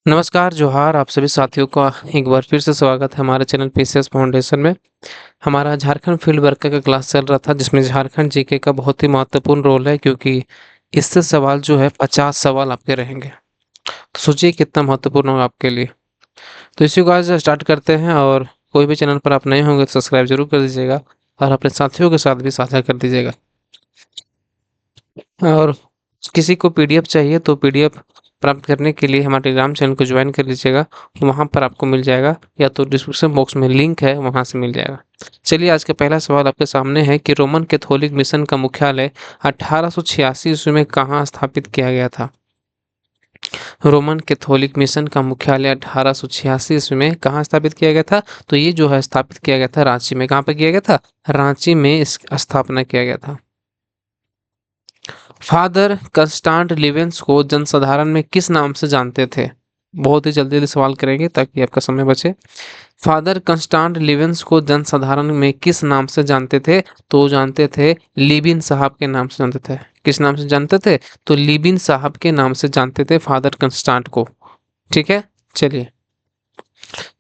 नमस्कार, जोहार आप सभी साथियों का एक बार फिर से स्वागत है हमारे चैनल पीसीएस फाउंडेशन में। हमारा झारखंड फील्ड वर्कर का क्लास चल रहा था जिसमें झारखंड जीके का बहुत ही महत्वपूर्ण रोल है क्योंकि इससे सवाल जो है 50 सवाल आपके रहेंगे। तो सोचिए कितना महत्वपूर्ण होगा आपके लिए। तो इसी को आज स्टार्ट करते हैं और कोई भी चैनल पर आप नए होंगे तो सब्सक्राइब जरूर कर दीजिएगा और अपने साथियों के साथ भी साझा कर दीजिएगा। और किसी को पीडीएफ चाहिए तो पीडीएफ प्राप्त करने के लिए हमारे टेलीग्राम चैनल को ज्वाइन कर लीजिएगा। वहां पर आपको मिल जाएगा या तो डिस्क्रिप्शन बॉक्स में लिंक है वहां से मिल जाएगा। चलिए आज का पहला सवाल आपके सामने है कि रोमन कैथोलिक मिशन का मुख्यालय 1886 ईस्वी में कहाँ स्थापित किया गया था। रोमन कैथोलिक मिशन का मुख्यालय 1886 ईस्वी में कहाँ स्थापित किया गया था। तो ये जो है स्थापित किया गया था रांची में। कहाँ पे किया गया था? रांची में इस स्थापना किया गया था। फादर कंस्टांट लिवेंस को जनसाधारण में किस नाम से जानते थे? बहुत ही जल्दी जल्दी सवाल करेंगे ताकि आपका समय बचे। फादर कंस्टांट लिवेंस को जनसाधारण में किस नाम से जानते थे? तो जानते थे लिबिन साहब के नाम से जानते थे। किस नाम से जानते थे? तो लिबिन साहब के नाम से जानते थे फादर कंस्टांट को। ठीक है, चलिए।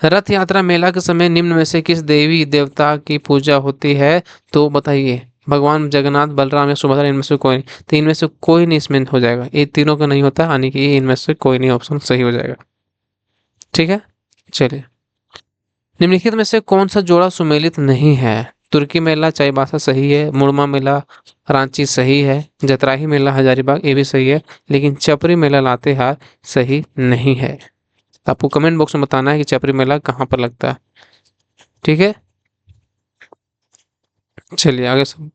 रथ यात्रा मेला के समय निम्न में से किस देवी देवता की पूजा होती है? तो बताइए। भगवान जगन्नाथ, बलराम या सुभद्रा, इनमें से कोई नहीं। तो इनमें से कोई नहीं इसमें हो जाएगा, ये तीनों का नहीं होता, यानी कि ये इनमें से कोई नहीं ऑप्शन सही हो जाएगा। ठीक है, चलिए। निम्नलिखित में से कौन सा जोड़ा सुमेलित नहीं है? तुर्की मेला चाईबासा सही है, मुड़मा मेला रांची सही है, जतराही मेला हजारीबाग ये भी सही है, लेकिन चपरी मेला लातेहार सही नहीं है। तो आपको कमेंट बॉक्स में बताना है कि चपरी मेला कहाँ पर लगता है। ठीक है, चलिए आगे सब।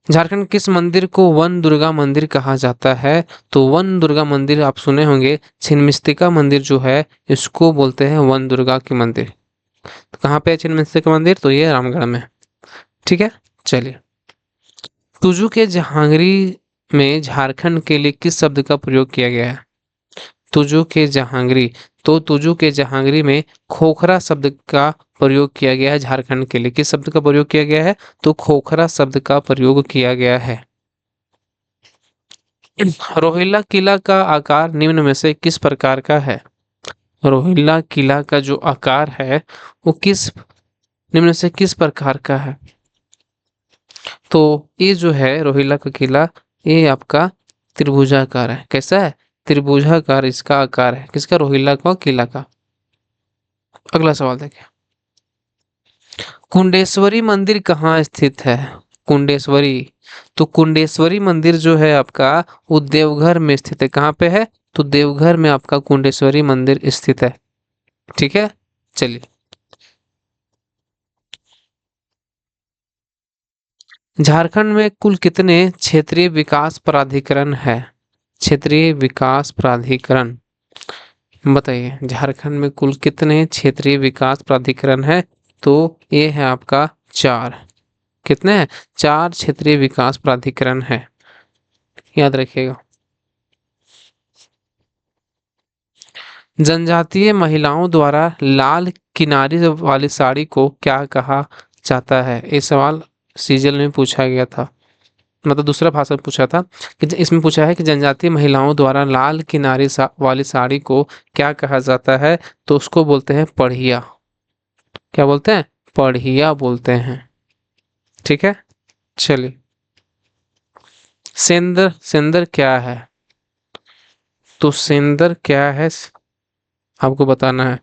झारखंड किस मंदिर को वन दुर्गा मंदिर कहा जाता है? तो वन दुर्गा मंदिर आप सुने होंगे, छिन्नमस्तिका मंदिर जो है इसको बोलते हैं वन दुर्गा की मंदिर। तो कहाँ पे है छिन्नमस्तिका मंदिर? तो ये रामगढ़ में। ठीक है, चलिए। तुजू के जहांगीर में झारखंड के लिए किस शब्द का प्रयोग किया गया है? तुजू के जहांगीर, तो तुजू के जहांगीर में खोखरा शब्द का प्रयोग किया गया है झारखंड के लिए। किस शब्द का प्रयोग किया गया है? तो खोखरा शब्द का प्रयोग किया गया है। रोहिल्ला किला का आकार निम्न में से किस प्रकार का है? रोहिल्ला किला का जो आकार है वो किस निम्न से किस प्रकार का है? तो ये जो है रोहिल्ला का किला, ये आपका त्रिभुजाकार है। कैसा है? त्रिभुजाकार इसका आकार है। किसका? रोहिल्ला का किला का। अगला सवाल देखिए। कुंडेश्वरी मंदिर कहाँ स्थित है? कुंडेश्वरी, तो कुंडेश्वरी मंदिर जो है आपका वो देवघर में स्थित है। कहाँ पे है? तो देवघर में आपका कुंडेश्वरी मंदिर स्थित है। ठीक है, चलिए। झारखंड में कुल कितने क्षेत्रीय विकास प्राधिकरण है? क्षेत्रीय विकास प्राधिकरण बताइए। झारखंड में कुल कितने क्षेत्रीय विकास प्राधिकरण है? तो ये है आपका 4। कितने हैं? 4 क्षेत्रीय विकास प्राधिकरण है, याद रखिएगा। जनजातीय महिलाओं द्वारा लाल किनारी वाली साड़ी को क्या कहा जाता है? ये सवाल सीजल में पूछा गया था, मतलब दूसरा भाषा में पूछा था कि इसमें पूछा है कि जनजातीय महिलाओं द्वारा लाल किनारी वाली साड़ी को क्या कहा जाता है? तो उसको बोलते हैं पढ़िया। क्या बोलते हैं? पढ़िया बोलते हैं। ठीक है, चलिए। सेंदर, सेंदर क्या है? तो सेंदर क्या है आपको बताना है।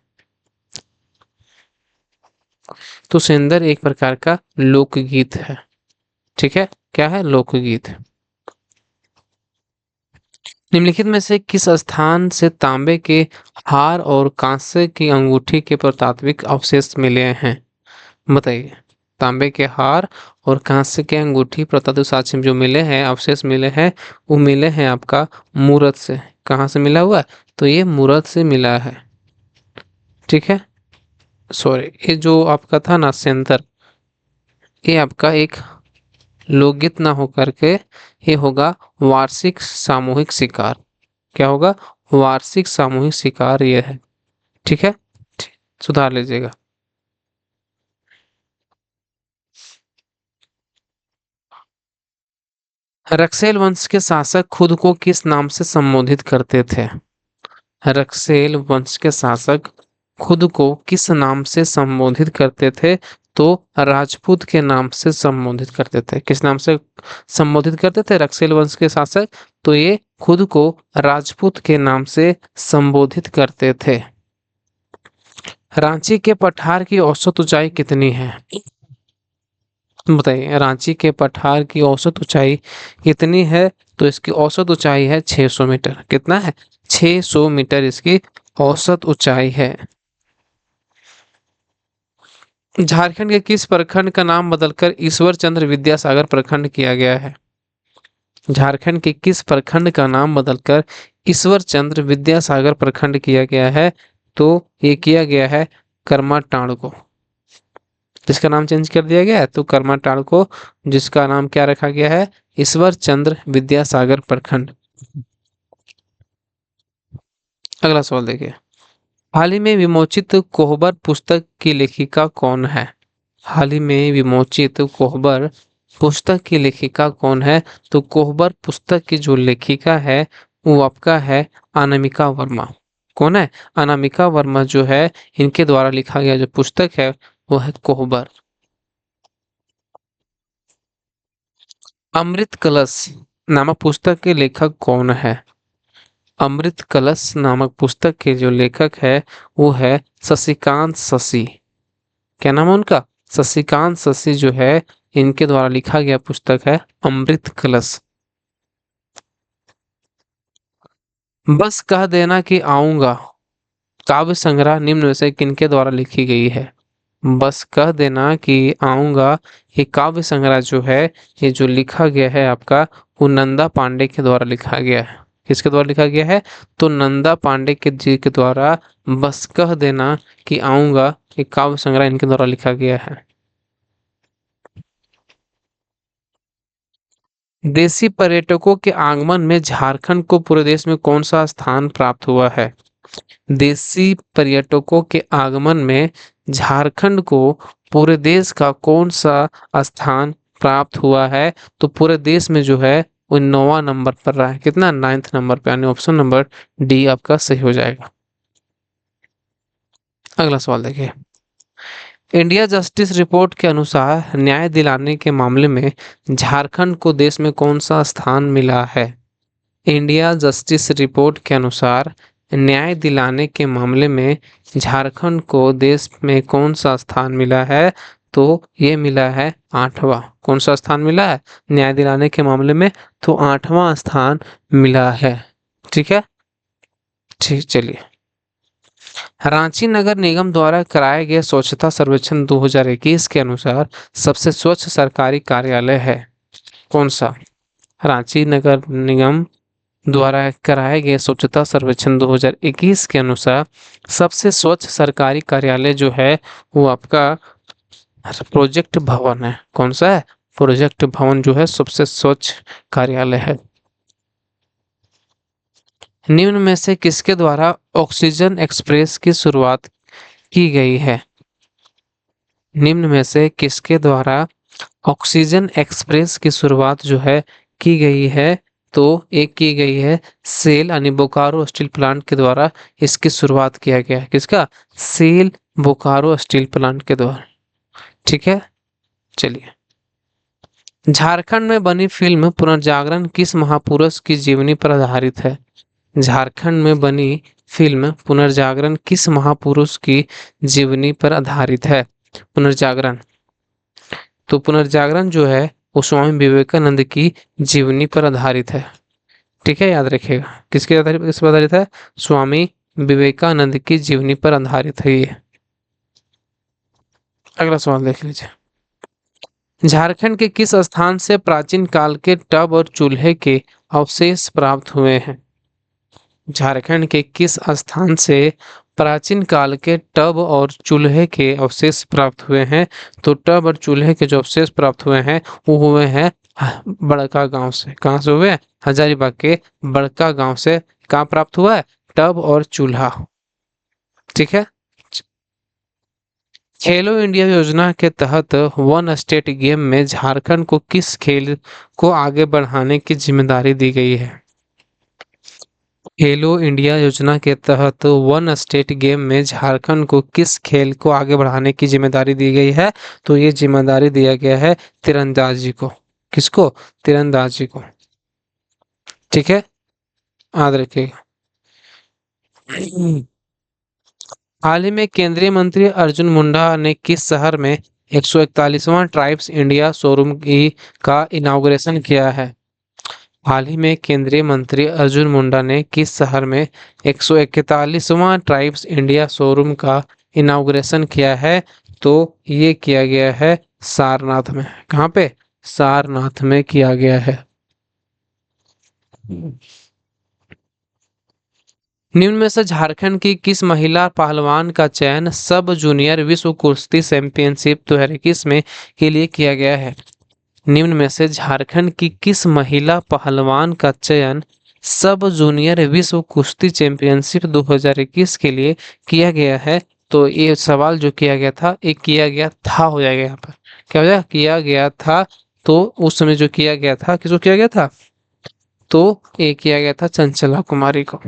तो सेंदर एक प्रकार का लोकगीत है। ठीक है, क्या है? लोकगीत। निम्नलिखित में से किस स्थान से तांबे के हार और कांसे की अंगूठी के पुरातात्विक अवशेष मिले हैं? बताइए। तांबे के हार और कांसे के अंगूठी पुरातात्विक साक्ष्य में जो मिले हैं, अवशेष मिले हैं, वो मिले हैं आपका मूरत से। कहाँ से मिला हुआ है? तो ये मूरत से मिला है। ठीक है, सॉरी, ये जो आपका था ना सेंतर, ये आपका एक लोकगीत ना होकर के ये होगा वार्षिक सामूहिक शिकार। क्या होगा? वार्षिक सामूहिक शिकार ये है। ठीक है, सुधार लीजिएगा। रक्सेल वंश के शासक खुद को किस नाम से संबोधित करते थे? रक्सेल वंश के शासक खुद को किस नाम से संबोधित करते थे? तो राजपूत के नाम से संबोधित करते थे। किस नाम से संबोधित करते थे रक्सेल वंश के शासक? तो ये खुद को राजपूत के नाम से संबोधित करते थे। रांची के पठार की औसत ऊंचाई कितनी है? बताइए, रांची के पठार की औसत ऊंचाई कितनी है? तो इसकी औसत ऊंचाई है 600 मीटर। कितना है? 600 मीटर इसकी औसत ऊंचाई है। झारखंड के किस प्रखंड का नाम बदलकर ईश्वर चंद्र विद्यासागर प्रखंड किया गया है? झारखंड के किस प्रखंड का नाम बदलकर ईश्वर चंद्र विद्यासागर प्रखंड किया गया है? तो ये किया गया है करमाटांड़ को। जिसका नाम चेंज कर दिया गया है तो करमाटांड़ को, जिसका नाम क्या रखा गया है? ईश्वर चंद्र विद्यासागर प्रखंड। अगला सवाल देखिए, हाल ही में विमोचित कोहबर पुस्तक की लेखिका कौन है? हाल ही में विमोचित कोहबर पुस्तक की लेखिका कौन है? तो कोहबर पुस्तक की जो लेखिका है वो आपका है अनामिका वर्मा। कौन है? अनामिका वर्मा जो है, इनके द्वारा लिखा गया जो पुस्तक है वो है कोहबर। अमृत कलश नामक पुस्तक के लेखक कौन है? अमृत कलश नामक पुस्तक के जो लेखक है वो है शशिकांत शशि। क्या नाम है उनका? शशिकांत शशि जो है, इनके द्वारा लिखा गया पुस्तक है अमृत कलश। बस कह देना कि आऊंगा काव्य संग्रह निम्न में से किनके द्वारा लिखी गई है? बस कह देना कि आऊंगा ये काव्य संग्रह जो है, ये जो लिखा गया है आपका, वो नंदा पांडे के द्वारा लिखा गया है। किसके द्वारा लिखा गया है? तो नंदा पांडे के जी के द्वारा बस कह देना कि आऊंगा ये काव्य संग्रह इनके द्वारा लिखा गया है। देशी पर्यटकों के आगमन में झारखंड को पूरे देश में कौन सा स्थान प्राप्त हुआ है? देशी पर्यटकों के आगमन में झारखंड को पूरे देश का कौन सा स्थान प्राप्त हुआ है? तो पूरे देश में जो है वो 9वां नंबर पर रहा है। कितना? 9th नंबर पे, यानी ऑप्शन नंबर डी आपका सही हो जाएगा। अगला सवाल देखिए, इंडिया जस्टिस रिपोर्ट के अनुसार न्याय दिलाने के मामले में झारखंड को देश में कौन सा स्थान मिला है? इंडिया जस्टिस रिपोर्ट के अनुसार न्याय दिलाने के मामले में झारखंड को देश में कौन सा स्थान मिला है? तो ये मिला है 8वां। कौन सा स्थान मिला है न्याय दिलाने के मामले में? तो 8वां स्थान मिला है। ठीक है, ठीक, चलिए। रांची नगर निगम द्वारा कराए गए स्वच्छता सर्वेक्षण 2021 के अनुसार सबसे स्वच्छ सरकारी कार्यालय है कौन सा? रांची नगर निगम द्वारा कराए गए स्वच्छता सर्वेक्षण 2021 के अनुसार सबसे स्वच्छ सरकारी कार्यालय जो है वो आपका प्रोजेक्ट भवन है। कौन सा है? प्रोजेक्ट भवन जो है सबसे स्वच्छ कार्यालय है। निम्न में से किसके द्वारा ऑक्सीजन एक्सप्रेस की शुरुआत की गई है? निम्न में से किसके द्वारा ऑक्सीजन एक्सप्रेस की शुरुआत जो है की गई है? तो एक की गई है सेल यानी बोकारो स्टील प्लांट के द्वारा इसकी शुरुआत किया गया है। किसका? सेल बोकारो स्टील प्लांट के द्वारा। ठीक है, चलिए। झारखंड में बनी फिल्म पुनर्जागरण किस महापुरुष की जीवनी पर आधारित है? झारखंड में बनी फिल्म पुनर्जागरण किस महापुरुष की जीवनी पर आधारित है? पुनर्जागरण, तो पुनर्जागरण जो है वो स्वामी विवेकानंद की जीवनी पर आधारित है। ठीक है, याद रखिएगा किसके आधारित, किस पर आधारित है? स्वामी विवेकानंद की जीवनी पर आधारित है ये। अगला सवाल देख लीजिए, झारखंड के किस स्थान से प्राचीन काल के टब और चूल्हे के अवशेष प्राप्त हुए हैं? झारखंड के किस स्थान से प्राचीन काल के टब और चूल्हे के अवशेष प्राप्त हुए हैं? तो टब और चूल्हे के जो अवशेष प्राप्त हुए हैं वो हुए हैं बड़का गांव से। कहाँ से हुए? हजारीबाग के बड़का गांव से। कहाँ प्राप्त हुआ है? टब और चूल्हा। ठीक है, खेलो इंडिया योजना के तहत वन स्टेट गेम में झारखंड को किस खेल को आगे बढ़ाने की जिम्मेदारी दी गई है? खेलो इंडिया योजना के तहत वन स्टेट गेम में झारखंड को किस खेल को आगे बढ़ाने की जिम्मेदारी दी गई है? तो ये जिम्मेदारी दिया गया है तीरंदाजी को। किसको? तीरंदाजी को। ठीक है, याद रखिएगा। हाल ही में केंद्रीय मंत्री अर्जुन मुंडा ने किस शहर में 141वां ट्राइब्स इंडिया शोरूम की का इनाग्रेशन किया है? हाल ही में केंद्रीय मंत्री अर्जुन मुंडा ने किस शहर में 141वां ट्राइब्स इंडिया शोरूम का इनाग्रेशन किया है? तो ये किया गया है सारनाथ में। कहाँ पे? सारनाथ में किया गया है। निम्न में से झारखंड की किस महिला पहलवान का चयन सब जूनियर विश्व कुश्ती चैंपियनशिप 2021 में के लिए किया गया है? निम्न में से झारखंड की किस महिला पहलवान का चयन सब जूनियर विश्व कुश्ती चैंपियनशिप 2021 के लिए किया गया है? तो ये सवाल जो किया गया था, ये किया गया था हो जाएगा यहाँ पर। क्या हो जाएगा? किया गया था। तो उस समय जो किया गया था, किसको किया गया था? तो ये किया गया था चंचला कुमारी को।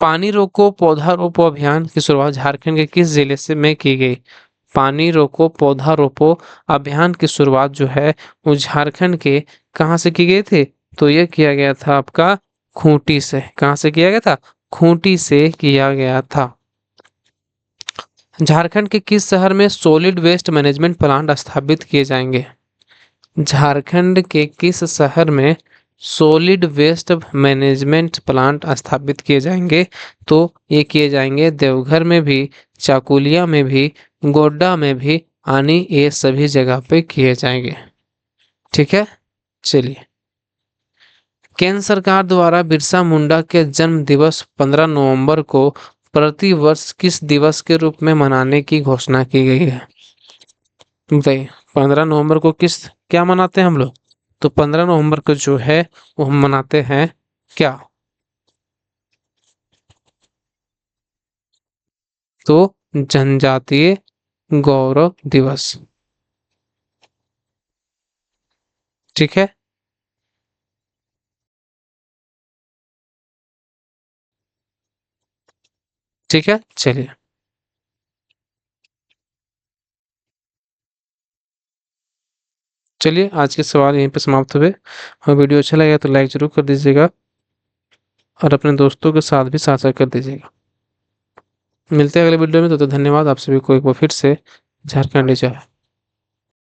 पानी रोको पौधा रोपो अभियान की शुरुआत झारखंड के किस जिले से में की गई? पानी रोको पौधा रोपो अभियान की शुरुआत जो है वो झारखंड के कहाँ से की गई थी? तो ये किया गया था आपका खूंटी से। कहाँ से किया गया था? खूंटी से किया गया था। झारखंड के किस शहर में सॉलिड वेस्ट मैनेजमेंट प्लांट स्थापित किए जाएंगे? झारखंड के किस शहर में सॉलिड वेस्ट मैनेजमेंट प्लांट स्थापित किए जाएंगे? तो ये किए जाएंगे देवघर में भी, चाकुलिया में भी, गोड्डा में भी, आनी ये सभी जगह पे किए जाएंगे। ठीक है, चलिए। केंद्र सरकार द्वारा बिरसा मुंडा के जन्म दिवस 15 नवंबर को प्रति वर्ष किस दिवस के रूप में मनाने की घोषणा की गई है? बताइए। 15 नवंबर को किस क्या मनाते हैं हम लोग? तो 15 नवंबर को जो है वो हम मनाते हैं क्या? तो जनजातीय गौरव दिवस। ठीक है, ठीक है, चलिए। चलिए, आज के सवाल यहीं पे समाप्त हुए। और वीडियो अच्छा लगा तो लाइक जरूर कर दीजिएगा और अपने दोस्तों के साथ भी साझा कर दीजिएगा। मिलते हैं अगले वीडियो में। तो धन्यवाद आप सभी को एक बार फिर से। झारखंड जय।